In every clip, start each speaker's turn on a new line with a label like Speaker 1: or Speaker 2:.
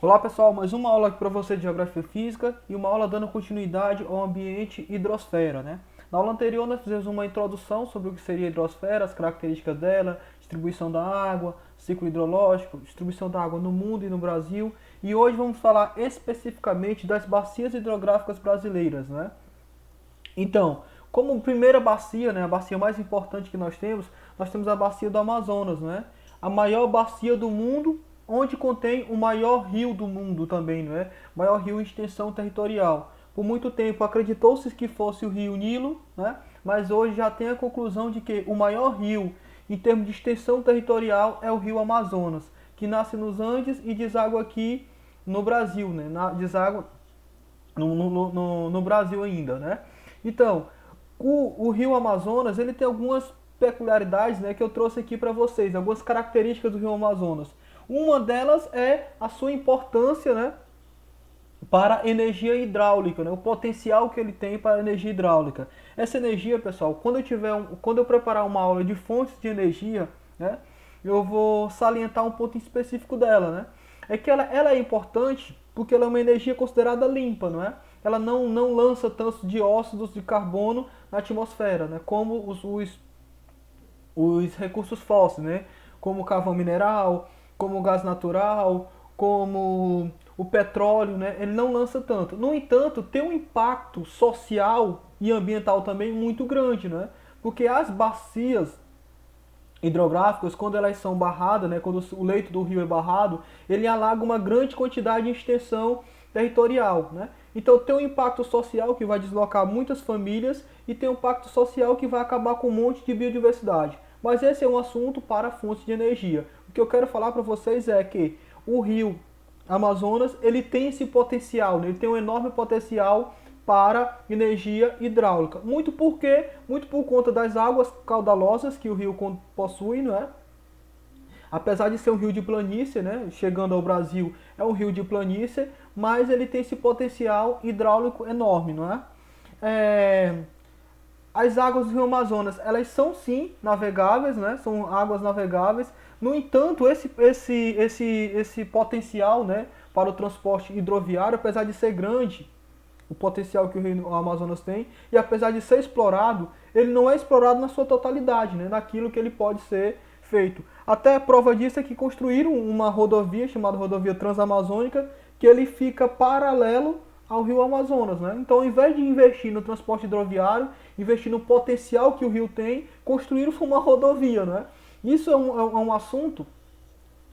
Speaker 1: Olá pessoal, mais uma aula aqui para você de Geografia Física e uma aula dando continuidade ao ambiente hidrosfera, né? Na aula anterior nós fizemos uma introdução sobre o que seria a hidrosfera, as características dela, distribuição da água, ciclo hidrológico, distribuição da água no mundo e no Brasil. E hoje vamos falar especificamente das bacias hidrográficas brasileiras, né? Então, como primeira bacia, né, a bacia mais importante que nós temos a bacia do Amazonas, né? A maior bacia do mundo, onde contém o maior rio do mundo também, não é? O maior rio em extensão territorial. Por muito tempo acreditou-se que fosse o rio Nilo, né? Mas hoje já tem a conclusão de que o maior rio em termos de extensão territorial é o rio Amazonas, que nasce nos Andes e deságua aqui no Brasil, né? Deságua no Brasil ainda, né? Então, o rio Amazonas, ele tem algumas peculiaridades, né, que eu trouxe aqui para vocês, algumas características do rio Amazonas. Uma delas é a sua importância, né, para energia hidráulica, né, o potencial que ele tem para energia hidráulica. Essa energia, pessoal, quando eu preparar uma aula de fontes de energia, né, eu vou salientar um ponto específico dela, né? É que ela é importante porque ela é uma energia considerada limpa, não é? Ela não lança tantos dióxidos de carbono na atmosfera, né? Como os recursos fósseis, né? Como o carvão mineral, como o gás natural, como o petróleo, né? Ele não lança tanto. No entanto, tem um impacto social e ambiental também muito grande, né? Porque as bacias hidrográficas, quando elas são barradas, né, quando o leito do rio é barrado, ele alaga uma grande quantidade de extensão territorial, né? Então tem um impacto social que vai deslocar muitas famílias e tem um impacto social que vai acabar com um monte de biodiversidade. Mas esse é um assunto para fontes de energia. O que eu quero falar para vocês é que o rio Amazonas, ele tem esse potencial, né? Ele tem um enorme potencial para energia hidráulica. Muito por conta das águas caudalosas que o rio possui, não é? Apesar de ser um rio de planície, né? Chegando ao Brasil, é um rio de planície, mas ele tem esse potencial hidráulico enorme, não é? As águas do rio Amazonas, elas são sim navegáveis, né? São águas navegáveis. No entanto, esse potencial, né, para o transporte hidroviário, apesar de ser grande, o potencial que o rio Amazonas tem, e apesar de ser explorado, ele não é explorado na sua totalidade, né, naquilo que ele pode ser feito. Até prova disso é que construíram uma rodovia chamada Rodovia Transamazônica, que ele fica paralelo ao rio Amazonas, né? Então, ao invés de investir no transporte hidroviário, investir no potencial que o rio tem, construíram uma rodovia, né? Isso é um assunto,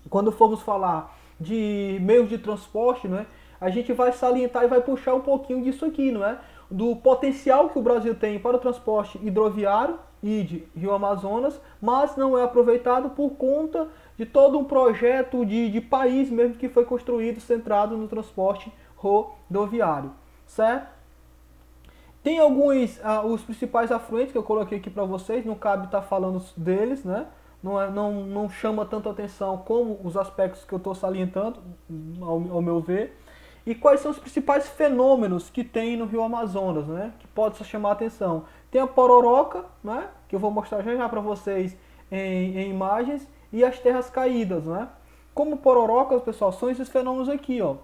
Speaker 1: quando formos falar de meios de transporte, né, a gente vai salientar e vai puxar um pouquinho disso aqui, não é? Do potencial que o Brasil tem para o transporte hidroviário e de Rio Amazonas, mas não é aproveitado por conta de todo um projeto de país mesmo que foi construído centrado no transporte rodoviário, certo? Tem alguns, os principais afluentes que eu coloquei aqui para vocês, não cabe estar falando deles, né? Não chama tanto atenção como os aspectos que eu estou salientando, ao meu ver. E quais são os principais fenômenos que tem no Rio Amazonas, né? Que pode chamar a atenção. Tem a pororoca, né? Que eu vou mostrar já para vocês em imagens, e as terras caídas, né? Como pororocas, pessoal, são esses fenômenos aqui, ó.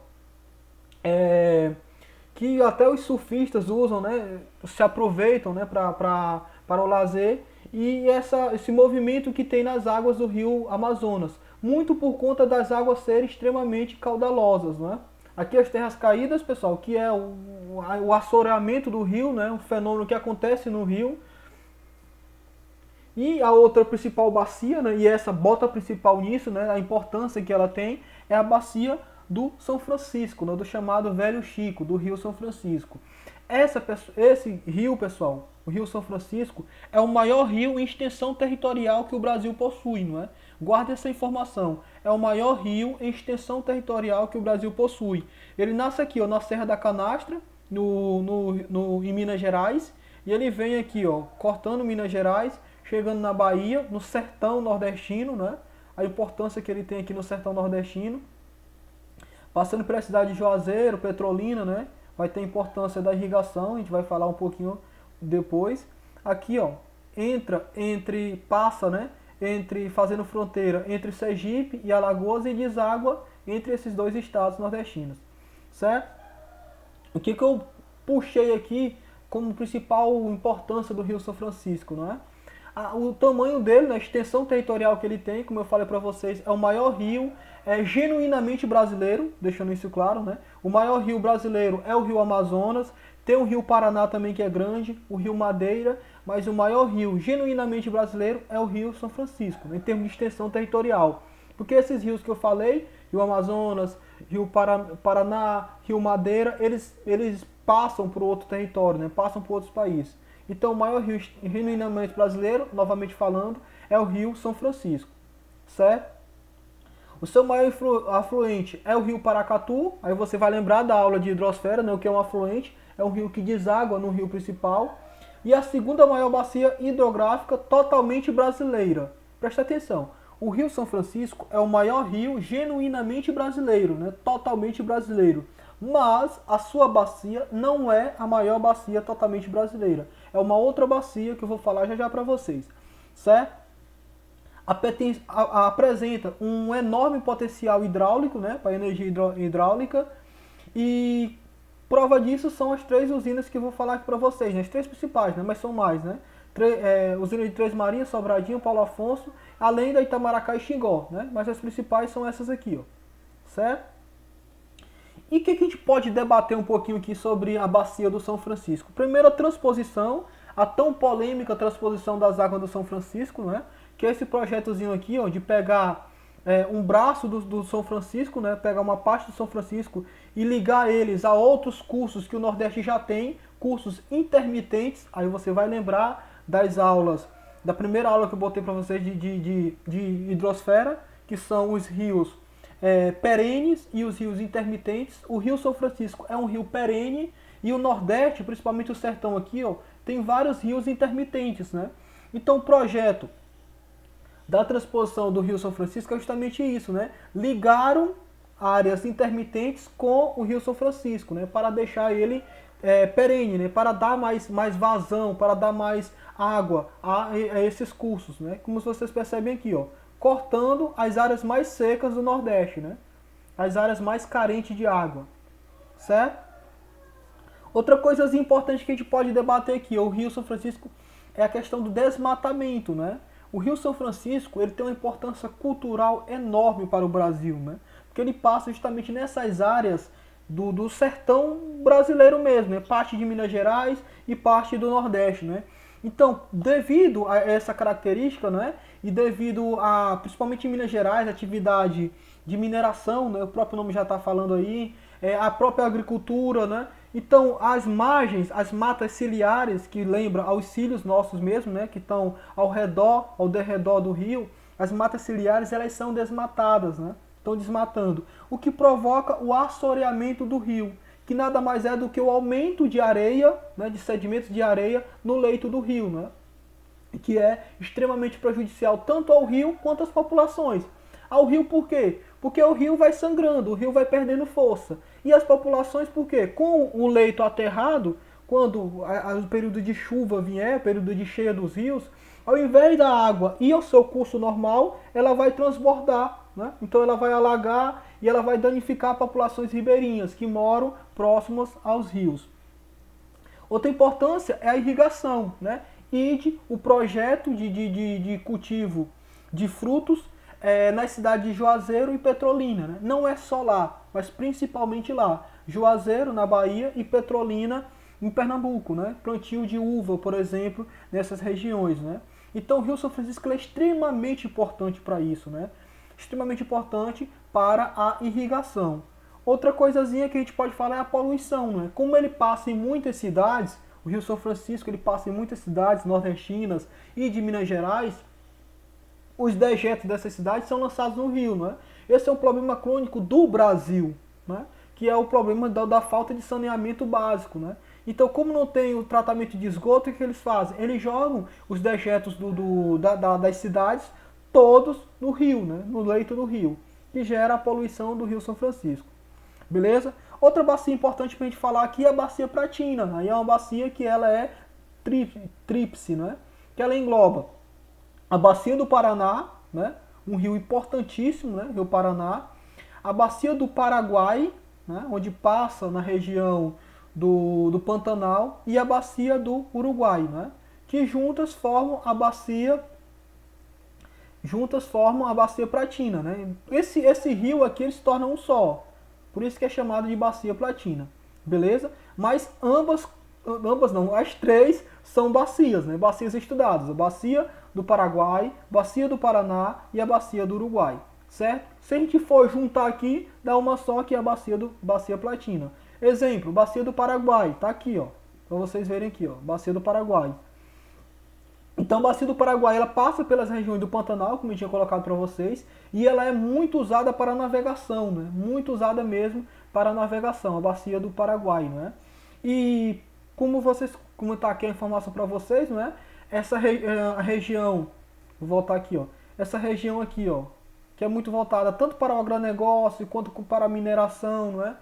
Speaker 1: Que até os surfistas usam, né? Se aproveitam, né? Para o lazer, e esse movimento que tem nas águas do rio Amazonas, muito por conta das águas serem extremamente caudalosas, né? Aqui as terras caídas, pessoal, que é o assoreamento do rio, né? Um fenômeno que acontece no rio. E a outra principal bacia, né? E essa bota principal nisso, né? A importância que ela tem é a bacia do São Francisco, né? Do chamado Velho Chico, do Rio São Francisco. Esse rio, pessoal, o Rio São Francisco, é o maior rio em extensão territorial que o Brasil possui, não é? Guarde essa informação. É o maior rio em extensão territorial que o Brasil possui. Ele nasce aqui, ó, na Serra da Canastra, em Minas Gerais, e ele vem aqui, ó, cortando Minas Gerais, chegando na Bahia, no sertão nordestino, né? A importância que ele tem aqui no sertão nordestino, passando pela cidade de Juazeiro, Petrolina, né? Vai ter importância da irrigação, a gente vai falar um pouquinho depois. Aqui, ó, passa, né? Fazendo fronteira entre Sergipe e Alagoas e deságua entre esses dois estados nordestinos, certo? O que eu puxei aqui como principal importância do Rio São Francisco, não é? O tamanho dele, a extensão territorial que ele tem, como eu falei para vocês, é o maior rio genuinamente brasileiro, deixando isso claro, né? O maior rio brasileiro é o Rio Amazonas, tem o Rio Paraná também que é grande, o Rio Madeira, mas o maior rio genuinamente brasileiro é o Rio São Francisco, né, em termos de extensão territorial. Porque esses rios que eu falei, Rio Amazonas, Rio Paraná, Rio Madeira, eles passam por outro território, né, passam por outros países. Então o maior rio genuinamente brasileiro, novamente falando, é o Rio São Francisco, certo? O seu maior afluente é o Rio Paracatu, aí você vai lembrar da aula de hidrosfera, né, o que é um afluente, é um rio que deságua no rio principal. E a segunda maior bacia hidrográfica totalmente brasileira. Presta atenção, o Rio São Francisco é o maior rio genuinamente brasileiro, né, totalmente brasileiro. Mas a sua bacia não é a maior bacia totalmente brasileira. É uma outra bacia que eu vou falar já já para vocês, certo? Apresenta um enorme potencial hidráulico, né, para energia hidráulica, e prova disso são as 3 usinas que eu vou falar aqui para vocês, né, as 3 principais, né, mas são mais, né, usina de Três Marias, Sobradinho, Paulo Afonso, além da Itamaracá e Xingó, né, mas as principais são essas aqui, ó, certo? E o que a gente pode debater um pouquinho aqui sobre a bacia do São Francisco? Primeiro, a transposição, a tão polêmica transposição das águas do São Francisco, né? Que é esse projetozinho aqui, ó, de pegar um braço do São Francisco, né? Pegar uma parte do São Francisco e ligar eles a outros cursos que o Nordeste já tem, cursos intermitentes. Aí você vai lembrar das aulas, da primeira aula que eu botei para vocês de hidrosfera, que são os rios perenes e os rios intermitentes. O Rio São Francisco é um rio perene e o Nordeste, principalmente o sertão aqui, ó, tem vários rios intermitentes, né? Então o projeto da transposição do Rio São Francisco é justamente isso, né? Ligaram áreas intermitentes com o Rio São Francisco, né? Para deixar ele perene, né? Para dar mais vazão, para dar mais água a esses cursos, né? Como vocês percebem aqui, ó, cortando as áreas mais secas do Nordeste, né? As áreas mais carentes de água, certo? Outra coisa importante que a gente pode debater aqui, o Rio São Francisco, é a questão do desmatamento, né? O Rio São Francisco, ele tem uma importância cultural enorme para o Brasil, né? Porque ele passa justamente nessas áreas do sertão brasileiro mesmo, né? Parte de Minas Gerais e parte do Nordeste, né? Então, devido a essa característica, né, e devido a, principalmente em Minas Gerais, atividade de mineração, né, o próprio nome já está falando aí, a própria agricultura, né, então as margens, as matas ciliares, que lembram aos cílios nossos mesmo, né, que estão ao redor, ao derredor do rio, as matas ciliares, elas são desmatadas, né, estão desmatando, o que provoca o assoreamento do rio, que nada mais é do que o aumento de areia, né, de sedimentos de areia no leito do rio, né, que é extremamente prejudicial tanto ao rio quanto às populações. Ao rio por quê? Porque o rio vai sangrando, o rio vai perdendo força. E as populações por quê? Com o leito aterrado, quando o período de chuva vier, o período de cheia dos rios, ao invés da água ir ao seu curso normal, ela vai transbordar, né? Então ela vai alagar e ela vai danificar populações ribeirinhas que moram próximas aos rios. Outra importância é a irrigação, né? E o projeto de cultivo de frutos nas cidades de Juazeiro e Petrolina, né? Não é só lá, mas principalmente lá. Juazeiro, na Bahia, e Petrolina, em Pernambuco, né? Plantio de uva, por exemplo, nessas regiões, né? Então o Rio São Francisco é extremamente importante para isso, né? Extremamente importante para a irrigação. Outra coisazinha que a gente pode falar é a poluição, né? Como ele passa em muitas cidades, o Rio São Francisco ele passa em muitas cidades nordestinas e de Minas Gerais, os dejetos dessas cidades são lançados no rio, né? Esse é um problema crônico do Brasil, né? Que é o problema da falta de saneamento básico, né? Então, como não tem o tratamento de esgoto, o que eles fazem? Eles jogam os dejetos das cidades todos no rio, né? No leito do rio, que gera a poluição do Rio São Francisco. Beleza? Outra bacia importante para a gente falar aqui é a bacia Pratina. Aí é uma bacia que ela é tríplice, né? Que ela engloba a bacia do Paraná, né? Um rio importantíssimo, né? Rio Paraná. a bacia do Paraguai, né, onde passa na região do Pantanal, e a bacia do Uruguai, né, que juntas formam a bacia platina, né? Esse rio aqui ele se torna um só, por isso que é chamado de bacia platina, beleza? Mas ambas não, as três são bacias, né? Bacias estudadas, a bacia do Paraguai, bacia do Paraná e a bacia do Uruguai, certo? Se a gente for juntar aqui, dá uma só, que é a bacia platina. Exemplo, bacia do Paraguai, tá aqui, ó, para vocês verem aqui, ó, bacia do Paraguai. Então, a bacia do Paraguai ela passa pelas regiões do Pantanal, como eu tinha colocado para vocês, e ela é muito usada para navegação, né? Muito usada mesmo para navegação, a bacia do Paraguai, né? E como está aqui a informação para vocês, né? A região, vou voltar aqui, ó. Essa região aqui, ó, que é muito voltada tanto para o agronegócio quanto para a mineração, né?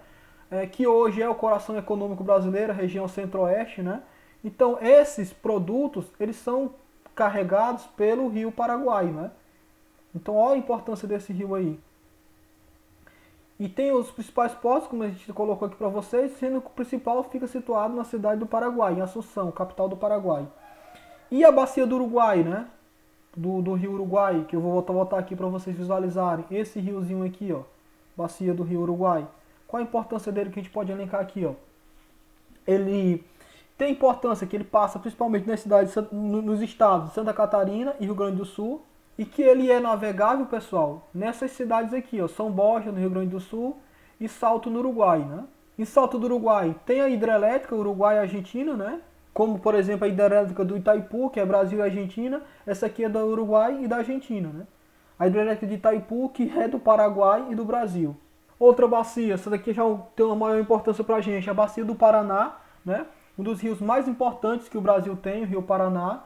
Speaker 1: Que hoje é o coração econômico brasileiro, a região centro-oeste, né? Então, esses produtos, eles são carregados pelo rio Paraguai, né? Então, olha a importância desse rio aí. E tem os principais portos, como a gente colocou aqui para vocês, sendo que o principal fica situado na cidade do Paraguai, em Assunção, capital do Paraguai. E a bacia do Uruguai, né? Do rio Uruguai, que eu vou voltar aqui para vocês visualizarem. Esse riozinho aqui, ó, bacia do rio Uruguai. Qual a importância dele que a gente pode elencar aqui, ó? Ele tem importância que ele passa principalmente nas cidades, nos estados de Santa Catarina e Rio Grande do Sul, e que ele é navegável, pessoal, nessas cidades aqui, ó, São Borja, no Rio Grande do Sul, e Salto, no Uruguai, né? Em Salto do Uruguai tem a hidrelétrica Uruguai e Argentina, né? Como, por exemplo, a hidrelétrica do Itaipu, que é Brasil e Argentina, essa aqui é do Uruguai e da Argentina, né? A hidrelétrica de Itaipu, que é do Paraguai e do Brasil. Outra bacia, essa daqui já tem uma maior importância pra gente, a bacia do Paraná, né? Um dos rios mais importantes que o Brasil tem, o Rio Paraná,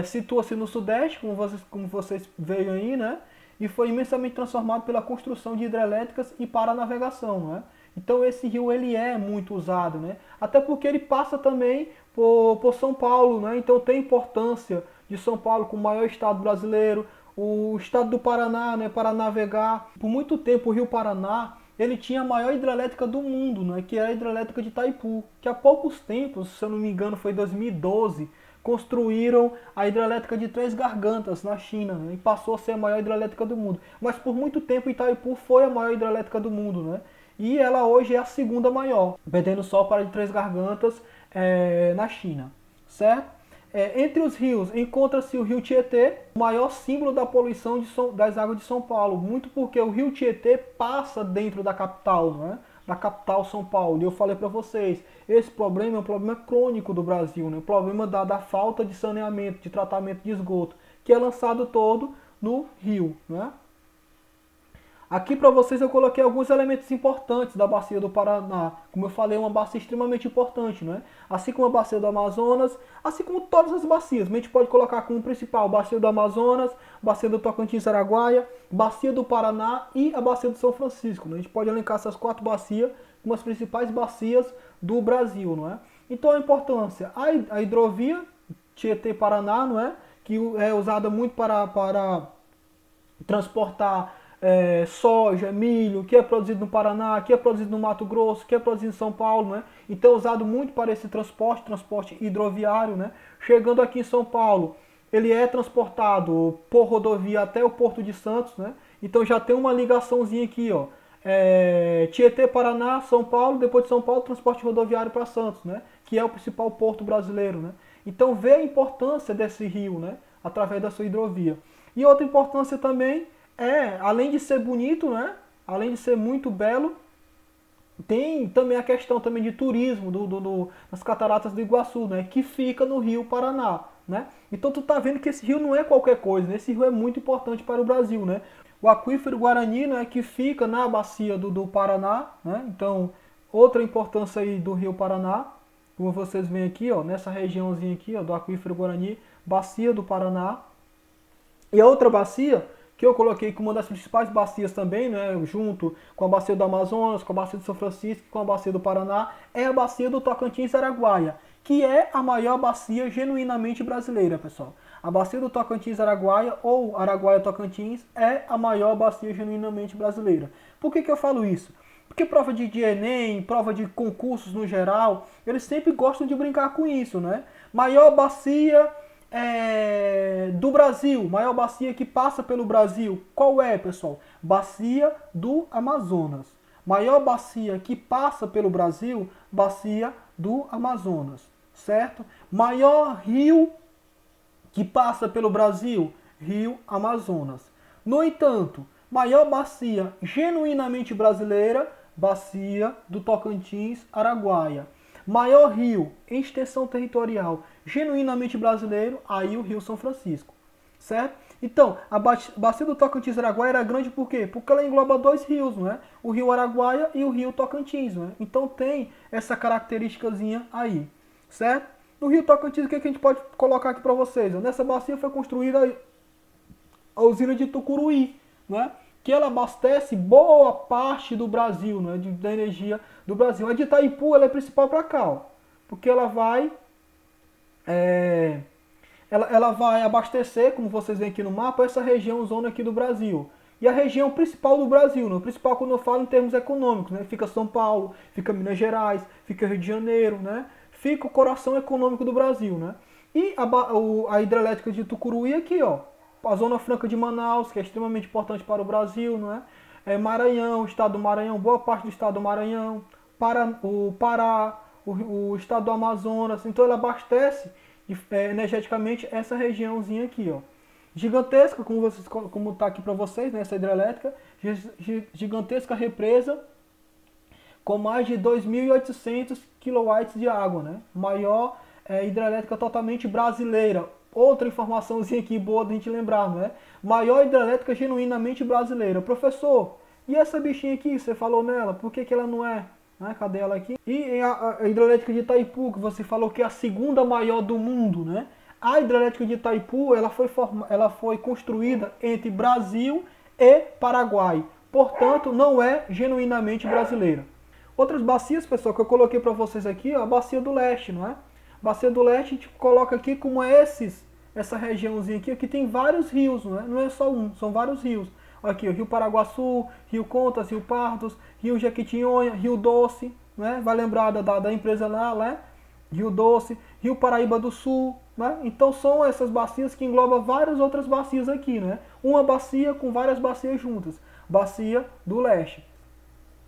Speaker 1: situa-se no Sudeste, como vocês veem aí, né? E foi imensamente transformado pela construção de hidrelétricas e para a navegação, né? Então esse rio ele é muito usado, né? Até porque ele passa também por São Paulo, né? Então tem importância de São Paulo como o maior estado brasileiro, o estado do Paraná, né? Para navegar. Por muito tempo o Rio Paraná ele tinha a maior hidrelétrica do mundo, né, que é a hidrelétrica de Itaipu, que há poucos tempos, se eu não me engano foi em 2012, construíram a hidrelétrica de Três Gargantas, na China, né, e passou a ser a maior hidrelétrica do mundo. Mas por muito tempo Itaipu foi a maior hidrelétrica do mundo, né, e ela hoje é a segunda maior, perdendo só para a de Três Gargantas na China, certo? Entre os rios encontra-se o rio Tietê, o maior símbolo da poluição das águas de São Paulo, muito porque o rio Tietê passa dentro da capital, né? Da capital São Paulo. E eu falei para vocês, esse problema é um problema crônico do Brasil, né? O problema da falta de saneamento, de tratamento de esgoto, que é lançado todo no rio, né? Aqui para vocês eu coloquei alguns elementos importantes da bacia do Paraná. Como eu falei, é uma bacia extremamente importante, né? Assim como a bacia do Amazonas, assim como todas as bacias. A gente pode colocar como principal a bacia do Amazonas, bacia do Tocantins-Araguaia, bacia do Paraná e a bacia do São Francisco, né? A gente pode elencar essas 4 bacias como as principais bacias do Brasil, não é? Então a importância, a hidrovia Tietê-Paraná, não é? Que é usada muito para transportar soja, milho, que é produzido no Paraná, que é produzido no Mato Grosso, que é produzido em São Paulo, né? Então é usado muito para esse transporte hidroviário, né? Chegando aqui em São Paulo, ele é transportado por rodovia até o Porto de Santos, né? Então já tem uma ligaçãozinha aqui, ó. Tietê, Paraná, São Paulo, depois de São Paulo, transporte rodoviário para Santos, né? Que é o principal porto brasileiro, né? Então vê a importância desse rio, né? Através da sua hidrovia. E outra importância também além de ser bonito, né? Além de ser muito belo, tem também a questão também de turismo das cataratas do Iguaçu, né? Que fica no Rio Paraná, né? Então tu tá vendo que esse rio não é qualquer coisa, né? Esse rio é muito importante para o Brasil, né? O aquífero Guarani, né? Que fica na bacia do Paraná, né? Então, outra importância aí do Rio Paraná, como vocês veem aqui, ó, nessa regiãozinha aqui, ó, do aquífero Guarani, bacia do Paraná. E a outra bacia que eu coloquei como uma das principais bacias também, né, junto com a bacia do Amazonas, com a bacia do São Francisco, com a bacia do Paraná, é a bacia do Tocantins-Araguaia, que é a maior bacia genuinamente brasileira, pessoal. A bacia do Tocantins-Araguaia, ou Araguaia-Tocantins, é a maior bacia genuinamente brasileira. Por que eu falo isso? Porque prova de Enem, prova de concursos no geral, eles sempre gostam de brincar com isso, né? Maior bacia do Brasil, maior bacia que passa pelo Brasil. Qual é, pessoal? Bacia do Amazonas. Maior bacia que passa pelo Brasil, bacia do Amazonas, certo? Maior rio que passa pelo Brasil, Rio Amazonas. No entanto, maior bacia genuinamente brasileira, bacia do Tocantins, Araguaia. Maior rio em extensão territorial genuinamente brasileiro, aí o Rio São Francisco, certo? Então, a bacia do Tocantins Araguaia era grande por quê? Porque ela engloba dois rios, não é? O Rio Araguaia e o Rio Tocantins, não é? Então tem essa característicazinha aí, certo? No Rio Tocantins, o que a gente pode colocar aqui para vocês? Nessa bacia foi construída a usina de Tucuruí, né? Que ela abastece boa parte do Brasil, né? Da energia do Brasil. A de Itaipu ela é principal para cá, ó, porque ela vai ela vai abastecer, como vocês veem aqui no mapa, essa região, zona aqui do Brasil. E a região principal do Brasil, né? O principal quando eu falo em termos econômicos, né? Fica São Paulo, fica Minas Gerais, fica Rio de Janeiro, né? Fica o coração econômico do Brasil, né? E a hidrelétrica de Tucuruí aqui, ó, a Zona Franca de Manaus, que é extremamente importante para o Brasil, não é? Maranhão, o estado do Maranhão, boa parte do estado do Maranhão, o Pará, o estado do Amazonas, então ela abastece energeticamente essa regiãozinha aqui, ó. Gigantesca, como está aqui para vocês, né, essa hidrelétrica, gigantesca represa com mais de 2.800 kW de água, né? Maior hidrelétrica totalmente brasileira. Outra informaçãozinha aqui boa da gente lembrar, não é? Maior hidrelétrica genuinamente brasileira. Professor, e essa bichinha aqui, você falou nela, por que ela não é? Cadê ela aqui? E a hidrelétrica de Itaipu, que você falou que é a segunda maior do mundo, né? A hidrelétrica de Itaipu, ela foi construída entre Brasil e Paraguai. Portanto, não é genuinamente brasileira. Outras bacias, pessoal, que eu coloquei para vocês aqui, ó, a bacia do leste, não é? Bacia do leste a gente coloca aqui como essa regiãozinha aqui, que tem vários rios, não é? Não é só um, são vários rios. Aqui, o Rio Paraguaçu, Rio Contas, Rio Pardos, Rio Jequitinhonha, Rio Doce, né? Vai lembrar da empresa lá, né? Rio Doce, Rio Paraíba do Sul, né? Então são essas bacias que englobam várias outras bacias aqui, né? Uma bacia com várias bacias juntas, bacia do leste.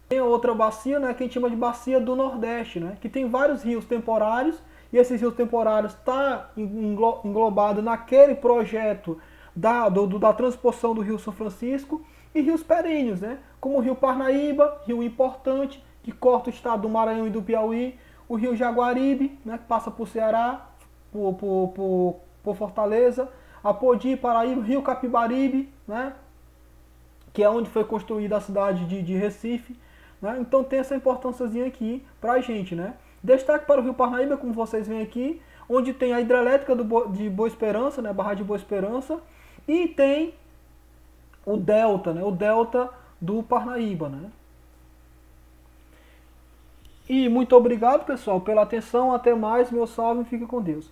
Speaker 1: Tem outra bacia, né, que a gente chama de bacia do Nordeste, né? Que tem vários rios temporários, e esses rios temporários estão englobados naquele projeto da transposição do Rio São Francisco, e rios perenes, né? Como o Rio Parnaíba, rio importante, que corta o estado do Maranhão e do Piauí, o Rio Jaguaribe, né, que passa por Ceará, por Fortaleza, Apodi, Paraíba, Rio Capibaribe, né, que é onde foi construída a cidade de Recife, né? Então tem essa importânciazinha aqui para a gente, né? Destaque para o Rio Parnaíba, como vocês veem aqui, onde tem a hidrelétrica de Boa Esperança, né, Barra de Boa Esperança, e tem o delta, né, o delta do Parnaíba, né? E muito obrigado, pessoal, pela atenção. Até mais, meu salve e fique com Deus.